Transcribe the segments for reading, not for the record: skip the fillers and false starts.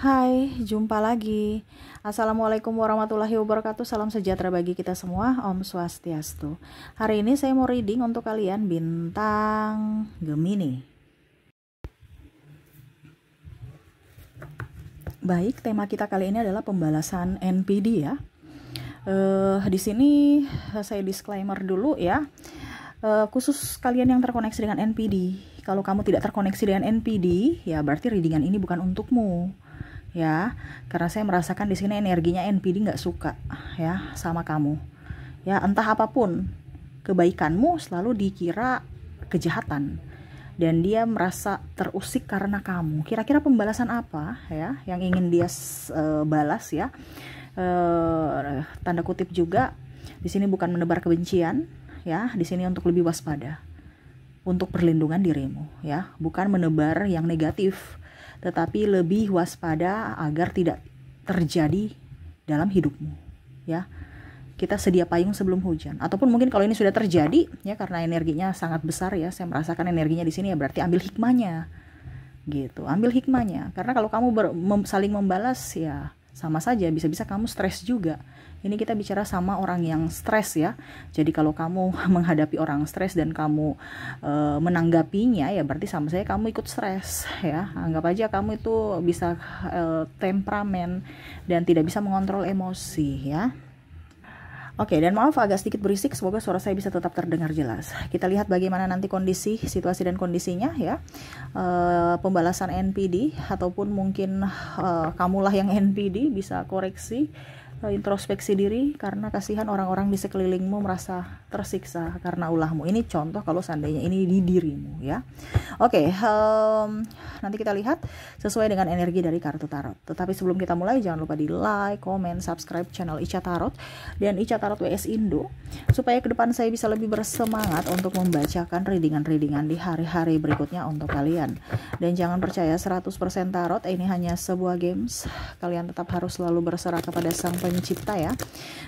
Hai, jumpa lagi. Assalamualaikum warahmatullahi wabarakatuh. Salam sejahtera bagi kita semua. Om Swastiastu. Hari ini saya mau reading untuk kalian bintang Gemini. Baik, tema kita kali ini adalah pembalasan NPD ya. Di sini saya disclaimer dulu ya. Khusus kalian yang terkoneksi dengan NPD. Kalau kamu tidak terkoneksi dengan NPD, ya berarti readingan ini bukan untukmu. Ya, karena saya merasakan di sini energinya NPD nggak suka ya sama kamu. Ya, entah apapun kebaikanmu selalu dikira kejahatan dan dia merasa terusik karena kamu. Kira-kira pembalasan apa ya yang ingin dia balas ya? Tanda kutip juga di sini bukan menebar kebencian ya, di sini untuk lebih waspada, untuk perlindungan dirimu ya, bukan menebar yang negatif, tetapi lebih waspada agar tidak terjadi dalam hidupmu ya. Kita sedia payung sebelum hujan, ataupun mungkin kalau ini sudah terjadi ya, karena energinya sangat besar ya, saya merasakan energinya di sini ya, berarti ambil hikmahnya gitu, ambil hikmahnya. Karena kalau kamu saling membalas ya sama saja, bisa-bisa kamu stres juga. Ini kita bicara sama orang yang stres ya. Jadi kalau kamu menghadapi orang stres dan kamu menanggapinya ya berarti sama saya kamu ikut stres ya. Anggap aja kamu itu bisa temperamen dan tidak bisa mengontrol emosi ya. Oke, dan maaf agak sedikit berisik, semoga suara saya bisa tetap terdengar jelas. Kita lihat bagaimana nanti kondisi, situasi dan kondisinya ya. Pembalasan NPD ataupun mungkin kamulah yang NPD bisa koreksi, introspeksi diri, karena kasihan orang-orang di sekelilingmu merasa tersiksa karena ulahmu. Ini contoh kalau seandainya ini di dirimu ya. Oke, nanti kita lihat sesuai dengan energi dari kartu tarot. Tetapi sebelum kita mulai, jangan lupa di like, comment, subscribe channel Ica Tarot dan Ica Tarot WS Indo, supaya ke depan saya bisa lebih bersemangat untuk membacakan readingan-readingan di hari-hari berikutnya untuk kalian. Dan jangan percaya 100% tarot ini hanya sebuah games. Kalian tetap harus selalu berserah kepada Sang Pencipta ya.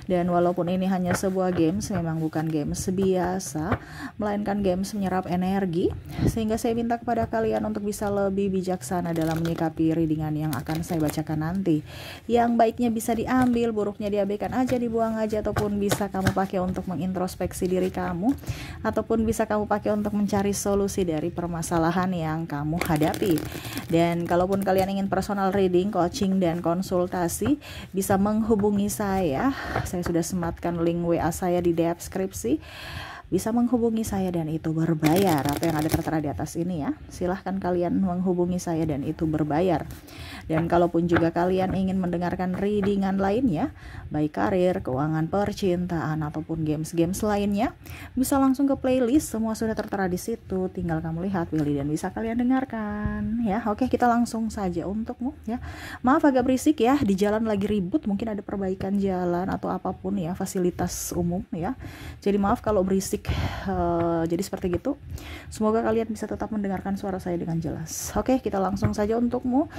Dan walaupun ini hanya sebuah games, memang bukan games biasa, melainkan games menyerap energi, sehingga saya minta kepada kalian untuk bisa lebih bijaksana dalam menyikapi readingan yang akan saya bacakan nanti. Yang baiknya bisa diambil, buruknya diabaikan aja, dibuang aja, ataupun bisa kamu pakai untuk mengintrospeksi diri kamu, ataupun bisa kamu pakai untuk mencari solusi dari permasalahan yang kamu hadapi. Dan kalaupun kalian ingin personal reading, coaching, dan konsultasi, bisa menghubungi saya. Saya sudah sematkan link WA saya di deskripsi. Bisa menghubungi saya dan itu berbayar. Apa yang ada tertera di atas ini ya, silahkan kalian menghubungi saya dan itu berbayar. Dan kalaupun juga kalian ingin mendengarkan readingan lainnya, baik karir, keuangan, percintaan, ataupun games-games lainnya, bisa langsung ke playlist, semua sudah tertera di situ. Tinggal kamu lihat, pilih, dan bisa kalian dengarkan ya. Oke, kita langsung saja untukmu ya. Maaf agak berisik ya, di jalan lagi ribut, mungkin ada perbaikan jalan atau apapun ya, fasilitas umum ya. Jadi maaf kalau berisik. Jadi seperti gitu. Semoga kalian bisa tetap mendengarkan suara saya dengan jelas. Oke, kita langsung saja untukmu.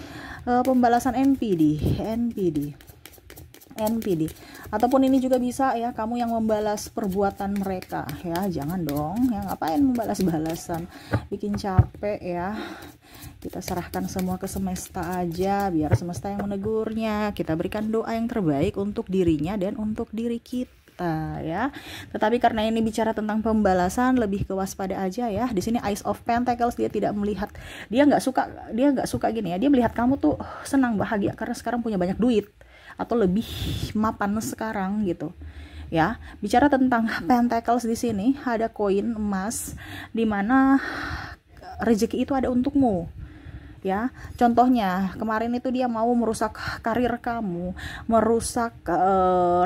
Pembalasan NPD. Ataupun ini juga bisa ya, kamu yang membalas perbuatan mereka ya. Jangan dong, yang ngapain membalas-balasan, bikin capek ya. Kita serahkan semua ke semesta aja, biar semesta yang menegurnya. Kita berikan doa yang terbaik untuk dirinya dan untuk diri kita ya. Tetapi karena ini bicara tentang pembalasan, lebih kewaspada aja ya. Di sini Ace of Pentacles, dia tidak melihat, dia nggak suka gini ya. Dia melihat kamu tuh senang, bahagia karena sekarang punya banyak duit atau lebih mapan sekarang gitu ya. Bicara tentang Pentacles, di sini ada koin emas, dimana rezeki itu ada untukmu ya. Contohnya kemarin itu dia mau merusak karir kamu, merusak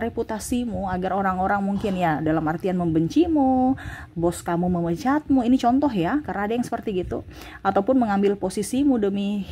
reputasimu, agar orang-orang mungkin ya dalam artian membencimu, bos kamu memecatmu. Ini contoh ya, karena ada yang seperti gitu. Ataupun mengambil posisimu demi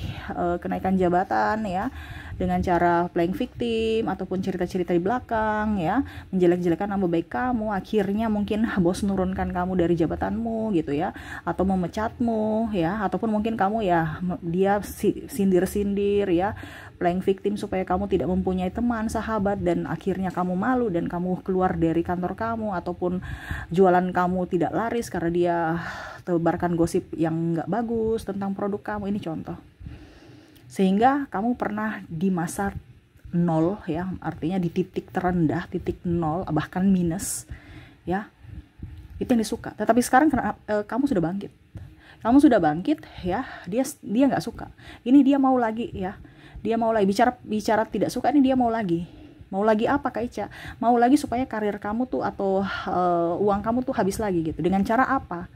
kenaikan jabatan ya, dengan cara playing victim ataupun cerita-cerita di belakang ya, menjelek-jelekan nama baik kamu. Akhirnya mungkin bos nurunkan kamu dari jabatanmu gitu ya, atau memecatmu ya, ataupun mungkin kamu ya dia sindir-sindir ya, playing victim supaya kamu tidak mempunyai teman, sahabat, dan akhirnya kamu malu dan kamu keluar dari kantor kamu, ataupun jualan kamu tidak laris karena dia tebarkan gosip yang nggak bagus tentang produk kamu. Ini contoh. Sehingga kamu pernah di masa nol, ya, artinya di titik terendah, titik nol, bahkan minus, ya. Itu yang disuka. Tetapi sekarang kamu sudah bangkit. Kamu sudah bangkit, ya. Dia nggak suka. Ini dia mau lagi, ya. Dia mau lagi bicara tidak suka, ini dia mau lagi. Mau lagi apa, Kak Ica? Mau lagi supaya karir kamu tuh atau uang kamu tuh habis lagi gitu. Dengan cara apa?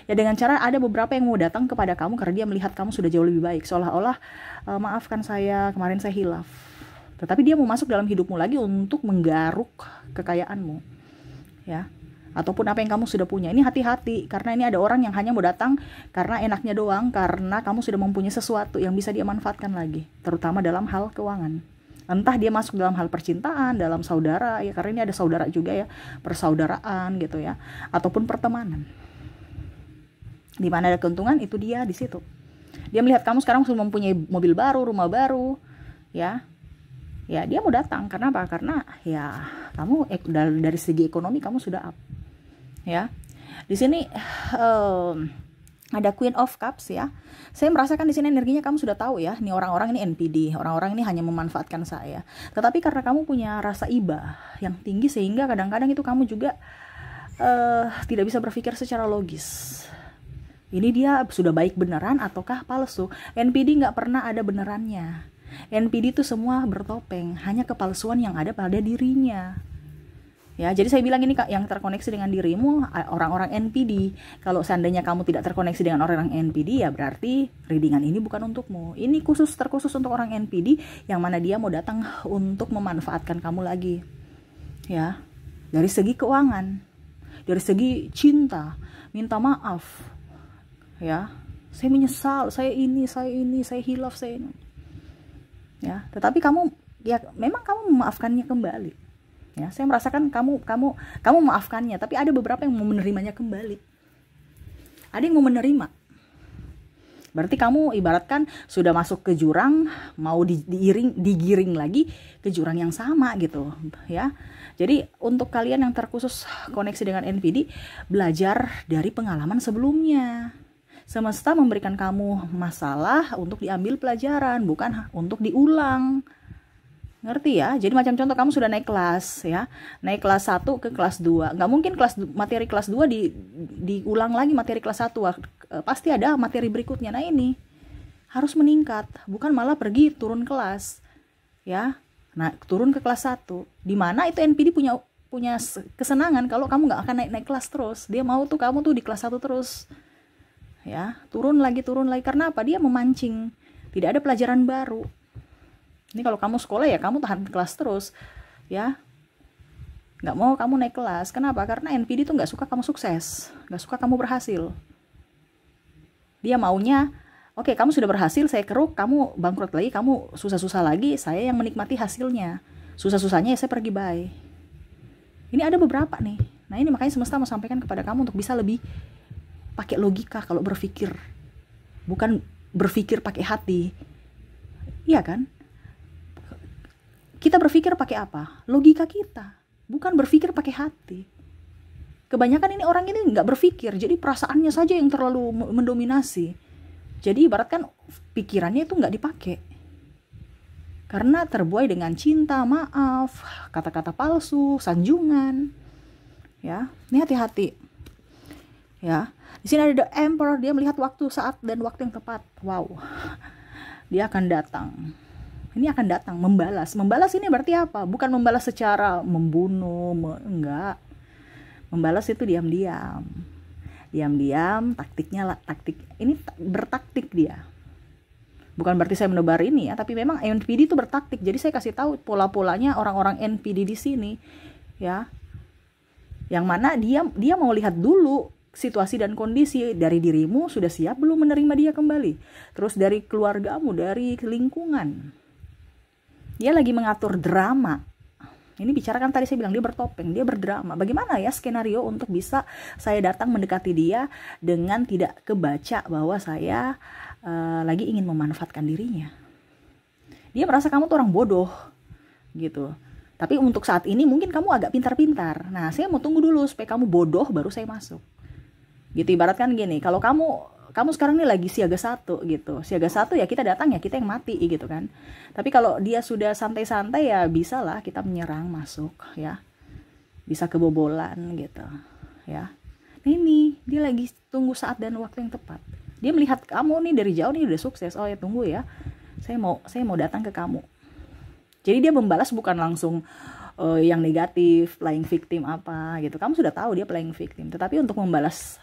Ya dengan cara ada beberapa yang mau datang kepada kamu karena dia melihat kamu sudah jauh lebih baik. Seolah-olah maafkan saya, kemarin saya hilaf. Tetapi dia mau masuk dalam hidupmu lagi untuk menggaruk kekayaanmu. Ya. Ataupun apa yang kamu sudah punya. Ini hati-hati karena ini ada orang yang hanya mau datang karena enaknya doang, karena kamu sudah mempunyai sesuatu yang bisa dia manfaatkan lagi, terutama dalam hal keuangan. Entah dia masuk dalam hal percintaan, dalam saudara, ya karena ini ada saudara juga ya, persaudaraan gitu ya, ataupun pertemanan. Di mana ada keuntungan itu dia di situ. Dia melihat kamu sekarang sudah mempunyai mobil baru, rumah baru, ya. Ya, dia mau datang karena apa? Karena ya kamu dari segi ekonomi kamu sudah up. Ya. Di sini ada Queen of Cups ya. Saya merasakan di sini energinya kamu sudah tahu ya. Nih orang-orang ini NPD, orang-orang ini hanya memanfaatkan saya. Tetapi karena kamu punya rasa iba yang tinggi sehingga kadang-kadang itu kamu juga tidak bisa berpikir secara logis. Ini dia sudah baik beneran ataukah palsu? NPD nggak pernah ada benerannya. NPD itu semua bertopeng, hanya kepalsuan yang ada pada dirinya. Ya, jadi saya bilang ini Kak, yang terkoneksi dengan dirimu orang-orang NPD. Kalau seandainya kamu tidak terkoneksi dengan orang NPD, ya berarti readingan ini bukan untukmu. Ini terkhusus untuk orang NPD yang mana dia mau datang untuk memanfaatkan kamu lagi. Ya, dari segi keuangan, dari segi cinta, minta maaf. Ya, saya menyesal, saya hilaf, saya ini. Ya, tetapi kamu ya memang kamu memaafkannya kembali. Ya, saya merasakan kamu memaafkannya, tapi ada beberapa yang mau menerimanya kembali. Ada yang mau menerima. Berarti kamu ibaratkan sudah masuk ke jurang, mau digiring lagi ke jurang yang sama gitu, ya. Jadi untuk kalian yang terkhusus koneksi dengan NPD, belajar dari pengalaman sebelumnya. Semesta memberikan kamu masalah untuk diambil pelajaran, bukan untuk diulang. Ngerti ya? Jadi macam contoh kamu sudah naik kelas ya. Naik kelas 1 ke kelas 2. Nggak mungkin materi kelas 2 diulang lagi materi kelas 1. Pasti ada materi berikutnya. Nah ini harus meningkat, bukan malah pergi turun kelas. Ya. Nah, turun ke kelas 1. Di mana itu NPD punya kesenangan kalau kamu nggak akan naik kelas terus. Dia mau tuh kamu tuh di kelas 1 terus. Ya, turun lagi karena apa? Dia memancing, tidak ada pelajaran baru. Ini kalau kamu sekolah ya kamu tahan kelas terus, ya, nggak mau kamu naik kelas. Kenapa? Karena NPD itu nggak suka kamu sukses, nggak suka kamu berhasil. Dia maunya, oke, kamu sudah berhasil, saya keruk, kamu bangkrut lagi, kamu susah-susah lagi, saya yang menikmati hasilnya. Susah-susahnya ya saya pergi bye. Ini ada beberapa nih. Nah ini makanya semesta mau sampaikan kepada kamu untuk bisa lebih pakai logika kalau berpikir, bukan berpikir pakai hati. Iya kan? Kita berpikir pakai apa? Logika kita, bukan berpikir pakai hati. Kebanyakan ini orang ini nggak berpikir, jadi perasaannya saja yang terlalu mendominasi. Jadi ibaratkan pikirannya itu nggak dipakai. Karena terbuai dengan cinta, maaf, kata-kata palsu, sanjungan. Ya, ini hati-hati. Ya. Di sini ada The Emperor, dia melihat waktu, saat, dan waktu yang tepat. Wow. Dia akan datang. Ini akan datang, membalas. Membalas ini berarti apa? Bukan membalas secara membunuh, enggak. Membalas itu diam-diam. Diam-diam, taktik. Ini bertaktik dia. Bukan berarti saya menebar ini ya, tapi memang NPD itu bertaktik. Jadi saya kasih tahu pola-polanya orang-orang NPD di sini, ya. Yang mana dia mau lihat dulu situasi dan kondisi dari dirimu, sudah siap belum menerima dia kembali. Terus dari keluargamu, dari lingkungan. Dia lagi mengatur drama. Ini bicarakan tadi saya bilang dia bertopeng, dia berdrama. Bagaimana ya skenario untuk bisa saya datang mendekati dia dengan tidak kebaca bahwa saya lagi ingin memanfaatkan dirinya. Dia merasa kamu tuh orang bodoh gitu. Tapi untuk saat ini mungkin kamu agak pintar-pintar. Nah, saya mau tunggu dulu supaya kamu bodoh baru saya masuk. Gitu, ibaratkan gini, kalau kamu kamu sekarang nih lagi siaga 1 gitu. Siaga 1 ya kita datang ya kita yang mati gitu kan. Tapi kalau dia sudah santai-santai ya bisa lah kita menyerang masuk ya. Bisa kebobolan gitu ya. Ini dia lagi tunggu saat dan waktu yang tepat. Dia melihat kamu nih dari jauh nih udah sukses. Oh ya tunggu ya. Saya mau datang ke kamu. Jadi dia membalas bukan langsung yang negatif, playing victim apa gitu. Kamu sudah tahu dia playing victim. Tetapi untuk membalas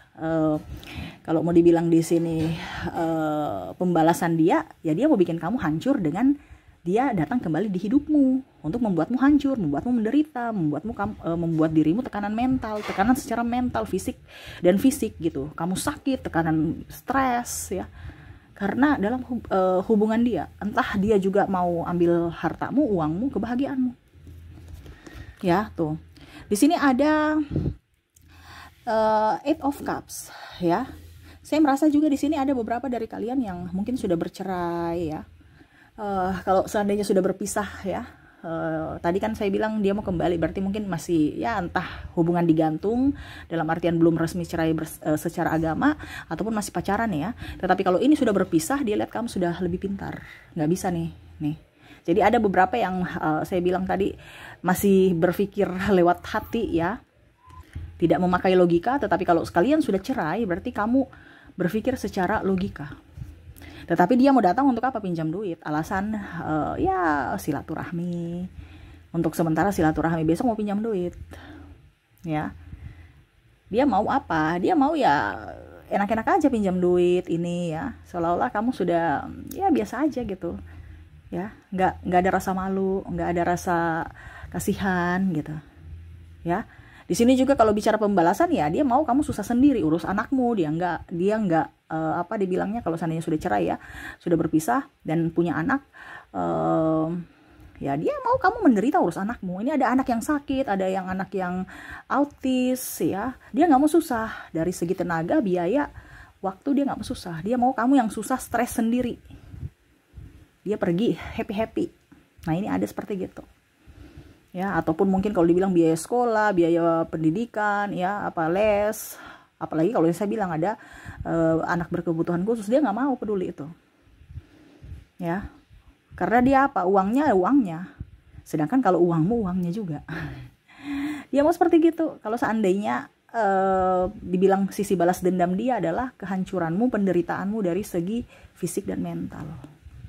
kalau mau dibilang di sini pembalasan dia, ya dia mau bikin kamu hancur dengan dia datang kembali di hidupmu untuk membuatmu hancur, membuatmu menderita, membuat dirimu tekanan mental, tekanan secara mental, fisik dan fisik gitu. Kamu sakit, tekanan stres ya. Karena dalam hubungan dia, entah dia juga mau ambil hartamu, uangmu, kebahagiaanmu. Ya, tuh. Di sini ada Eight of Cups ya. Saya merasa juga di sini ada beberapa dari kalian yang mungkin sudah bercerai ya. Kalau seandainya sudah berpisah ya, tadi kan saya bilang dia mau kembali, berarti mungkin masih ya entah hubungan digantung dalam artian belum resmi cerai secara agama ataupun masih pacaran ya. Tetapi kalau ini sudah berpisah, dia lihat kamu sudah lebih pintar, nggak bisa nih. Jadi ada beberapa yang saya bilang tadi masih berpikir lewat hati ya, tidak memakai logika. Tetapi kalau sekalian sudah cerai, berarti kamu berpikir secara logika. Tetapi dia mau datang untuk apa? Pinjam duit. Alasan ya silaturahmi. Untuk sementara silaturahmi, besok mau pinjam duit. Ya. Dia mau apa? Dia mau ya enak-enak aja pinjam duit ini ya. Seolah-olah kamu sudah ya biasa aja gitu. Ya, nggak ada rasa malu, nggak ada rasa kasihan gitu. Ya. Di sini juga kalau bicara pembalasan ya dia mau kamu susah sendiri urus anakmu, dia nggak apa dibilangnya kalau seandainya sudah cerai ya, sudah berpisah dan punya anak, ya dia mau kamu menderita urus anakmu. Ini ada anak yang sakit, ada yang anak yang autis ya, dia nggak mau susah dari segi tenaga, biaya, waktu, dia nggak mau susah. Dia mau kamu yang susah, stres sendiri, dia pergi happy. Nah ini ada seperti gitu. Ya, ataupun mungkin kalau dibilang biaya sekolah, biaya pendidikan, ya apa les, apalagi kalau saya bilang ada anak berkebutuhan khusus, dia nggak mau peduli itu, ya, karena dia apa, uangnya, sedangkan kalau uangmu uangnya juga, dia mau seperti gitu. Kalau seandainya dibilang sisi balas dendam dia adalah kehancuranmu, penderitaanmu dari segi fisik dan mental,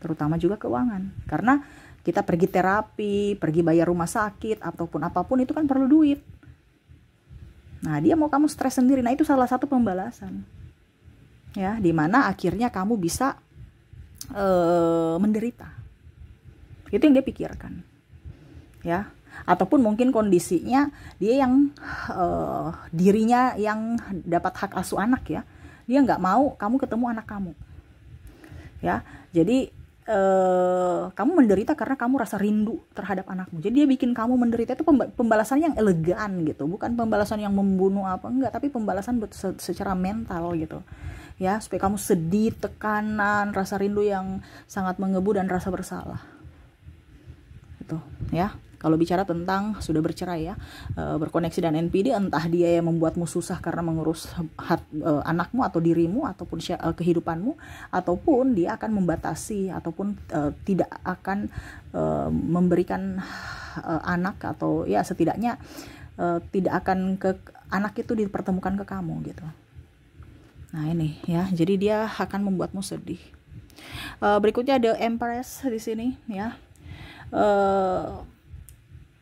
terutama juga keuangan, karena kita pergi terapi, pergi bayar rumah sakit, ataupun apapun itu kan perlu duit. Nah, dia mau kamu stres sendiri. Nah, itu salah satu pembalasan. Ya, dimana akhirnya kamu bisa menderita. Itu yang dia pikirkan. Ya, ataupun mungkin kondisinya dia yang dirinya yang dapat hak asuh anak ya. Dia nggak mau kamu ketemu anak kamu. Ya, jadi kamu menderita karena kamu rasa rindu terhadap anakmu. Jadi dia bikin kamu menderita, itu pembalasan yang elegan gitu, bukan pembalasan yang membunuh apa enggak, tapi pembalasan secara mental gitu. Ya, supaya kamu sedih, tekanan, rasa rindu yang sangat mengebu dan rasa bersalah. Gitu, ya. Kalau bicara tentang sudah bercerai ya, berkoneksi dan NPD, entah dia yang membuatmu susah karena mengurus anakmu atau dirimu ataupun kehidupanmu, ataupun dia akan membatasi ataupun tidak akan memberikan anak, atau ya setidaknya tidak akan ke anak itu dipertemukan ke kamu gitu. Nah ini ya, jadi dia akan membuatmu sedih. Berikutnya ada Empress di sini ya.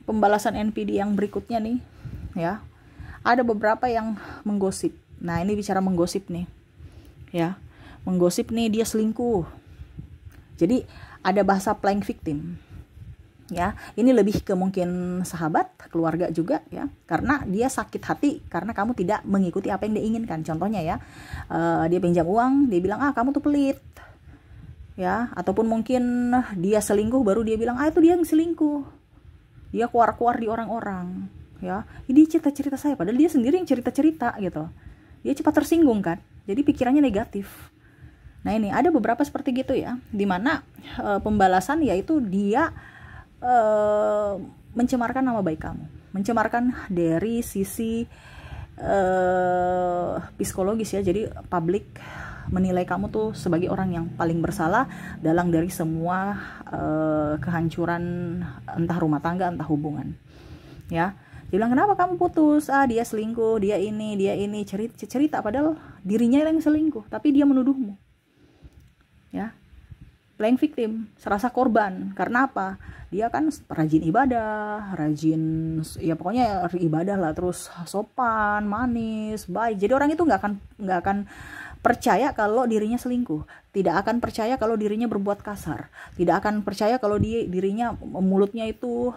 Pembalasan NPD yang berikutnya nih ya, ada beberapa yang menggosip. Nah ini bicara menggosip nih ya, menggosip nih dia selingkuh. Jadi ada bahasa playing victim ya, ini lebih ke mungkin sahabat, keluarga juga ya, karena dia sakit hati karena kamu tidak mengikuti apa yang dia inginkan. Contohnya ya, dia pinjam uang, dia bilang kamu tuh pelit ya, ataupun mungkin dia selingkuh baru dia bilang itu dia yang selingkuh. Dia keluar-keluar di orang-orang ya, ini cerita-cerita saya, padahal dia sendiri yang cerita-cerita gitu. Dia cepat tersinggung kan, jadi pikirannya negatif. Nah ini ada beberapa seperti gitu ya, dimana pembalasan yaitu dia mencemarkan nama baik kamu, mencemarkan dari sisi psikologis ya, jadi public menilai kamu tuh sebagai orang yang paling bersalah dalam dari semua kehancuran entah rumah tangga entah hubungan, ya. Dia bilang, kenapa kamu putus? Dia selingkuh, dia ini cerita padahal dirinya yang selingkuh, tapi dia menuduhmu, ya. Playing victim, serasa korban. Karena apa? Dia kan rajin ibadah, ya pokoknya ibadah lah, terus sopan, manis, baik. Jadi orang itu nggak akan percaya kalau dirinya selingkuh, tidak akan percaya kalau dirinya berbuat kasar, tidak akan percaya kalau dirinya mulutnya itu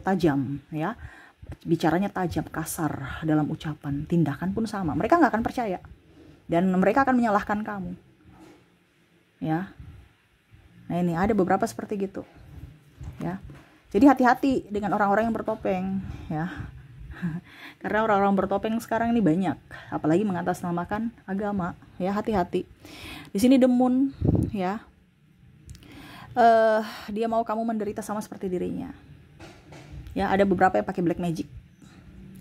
tajam, ya, bicaranya tajam, kasar dalam ucapan, tindakan pun sama. Mereka nggak akan percaya dan mereka akan menyalahkan kamu, ya. Nah ini ada beberapa seperti gitu, ya. Jadi hati-hati dengan orang-orang yang bertopeng, ya. Karena orang-orang bertopeng sekarang ini banyak, apalagi mengatasnamakan agama, ya. Hati-hati. Di sini The Moon, ya. Dia mau kamu menderita sama seperti dirinya. Ya, ada beberapa yang pakai black magic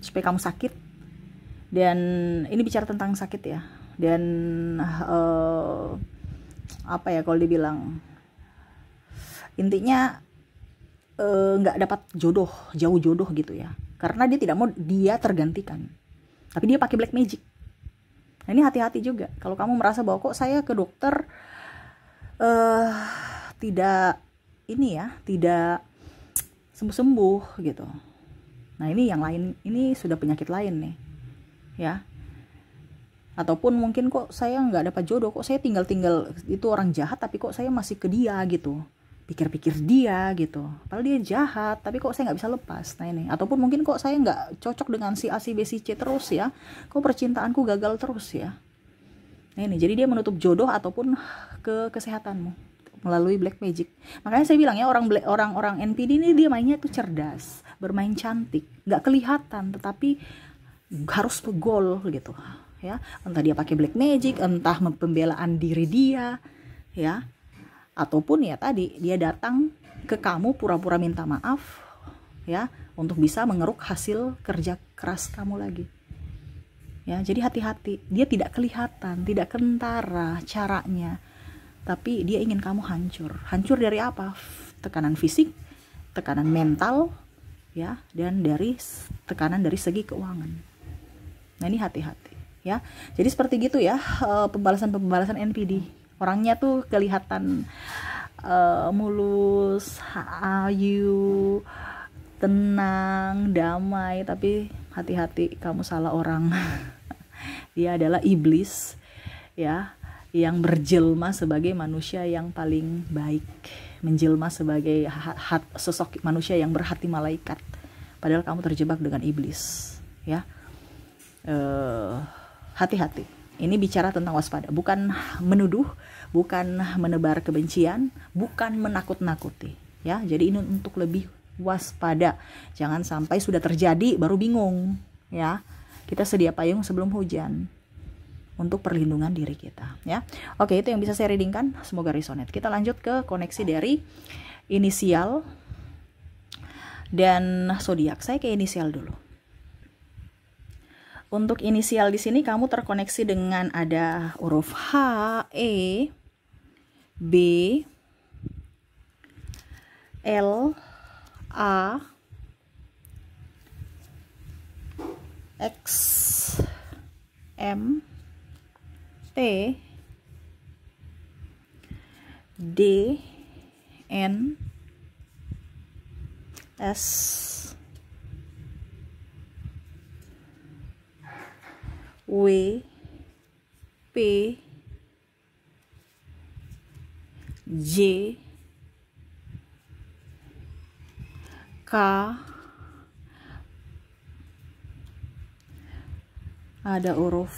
supaya kamu sakit. Dan ini bicara tentang sakit, ya. Dan apa ya kalau dibilang, intinya nggak dapat jodoh, jauh jodoh gitu, ya, karena dia tidak mau dia tergantikan, tapi dia pakai black magic. Nah ini hati-hati juga kalau kamu merasa bahwa kok saya ke dokter tidak ini ya, tidak sembuh-sembuh gitu. Nah ini yang lain, ini sudah penyakit lain nih, ya. Ataupun mungkin kok saya nggak dapat jodoh, kok saya tinggal itu orang jahat tapi kok saya masih ke dia gitu, pikir-pikir dia gitu, padahal dia jahat tapi kok saya nggak bisa lepas. Nah ini, ataupun mungkin kok saya nggak cocok dengan si A, si B, si C terus, ya, kok percintaanku gagal terus, ya. Nah ini, jadi dia menutup jodoh ataupun kesehatanmu melalui black magic. Makanya saya bilang, ya, orang NPD ini dia mainnya tuh cerdas, bermain cantik, nggak kelihatan tetapi harus pegol gitu, ya. Entah dia pakai black magic, entah pembelaan diri dia, ya, ataupun ya tadi dia datang ke kamu pura-pura minta maaf, ya, untuk bisa mengeruk hasil kerja keras kamu lagi, ya. Jadi hati-hati, dia tidak kelihatan, tidak kentara caranya, tapi dia ingin kamu hancur dari apa? Tekanan fisik, tekanan mental, ya, dan dari tekanan dari segi keuangan. Nah ini hati-hati, ya. Jadi seperti gitu, ya, pembalasan NPD. Orangnya tuh kelihatan mulus, ayu, tenang, damai, tapi hati-hati, kamu salah orang. Dia adalah iblis, ya, yang berjelma sebagai manusia yang paling baik, menjelma sebagai sosok manusia yang berhati malaikat, padahal kamu terjebak dengan iblis, ya. Hati-hati. Ini bicara tentang waspada, bukan menuduh, bukan menebar kebencian, bukan menakut-nakuti, ya. Jadi ini untuk lebih waspada. Jangan sampai sudah terjadi baru bingung, ya. Kita sedia payung sebelum hujan untuk perlindungan diri kita, ya. Oke, itu yang bisa saya readingkan, semoga resonate. Kita lanjut ke koneksi dari inisial dan zodiak. Saya ke inisial dulu. Untuk inisial di sini kamu terkoneksi dengan ada huruf H, E, B, L, A, X, M, T, D, N, S, W, P, J, K, ada huruf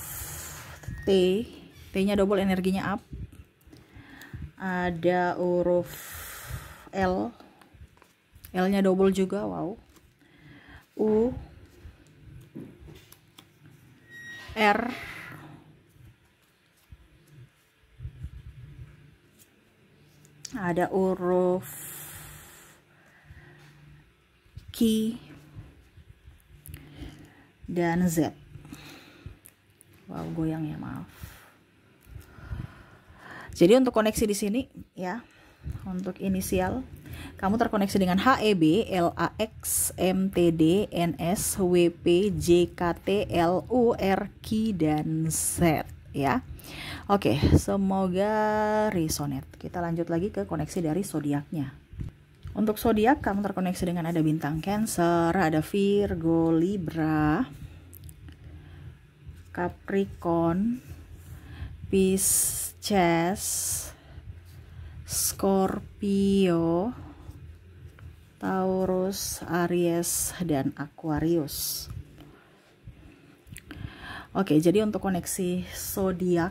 T, T-nya double, energinya up. Ada huruf L, L-nya double juga, wow. U, R, ada huruf Q dan Z. Wow, goyang ya, maaf. Jadi untuk koneksi di sini ya, untuk inisial kamu terkoneksi dengan HEB, LAX, MTD, NS, WP, JKT, LU, RQ, dan Z ya. Oke, semoga resonate. Kita lanjut lagi ke koneksi dari zodiaknya. Untuk zodiak kamu terkoneksi dengan ada bintang Cancer, ada Virgo, Libra, Capricorn, Pisces, Scorpio, Taurus, Aries, dan Aquarius. Oke, jadi untuk koneksi zodiak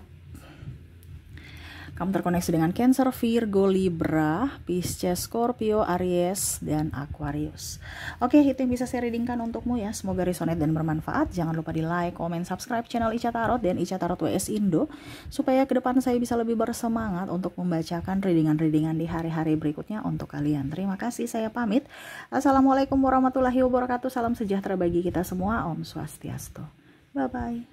kamu terkoneksi dengan Cancer, Virgo, Libra, Pisces, Scorpio, Aries, dan Aquarius. Oke, itu yang bisa saya readingkan untukmu ya. Semoga resonate dan bermanfaat. Jangan lupa di like, comment, subscribe channel Ica Tarot dan Ica Tarot WS Indo, supaya ke depan saya bisa lebih bersemangat untuk membacakan readingan-readingan di hari-hari berikutnya untuk kalian. Terima kasih, saya pamit. Assalamualaikum warahmatullahi wabarakatuh. Salam sejahtera bagi kita semua. Om Swastiastu. Bye-bye.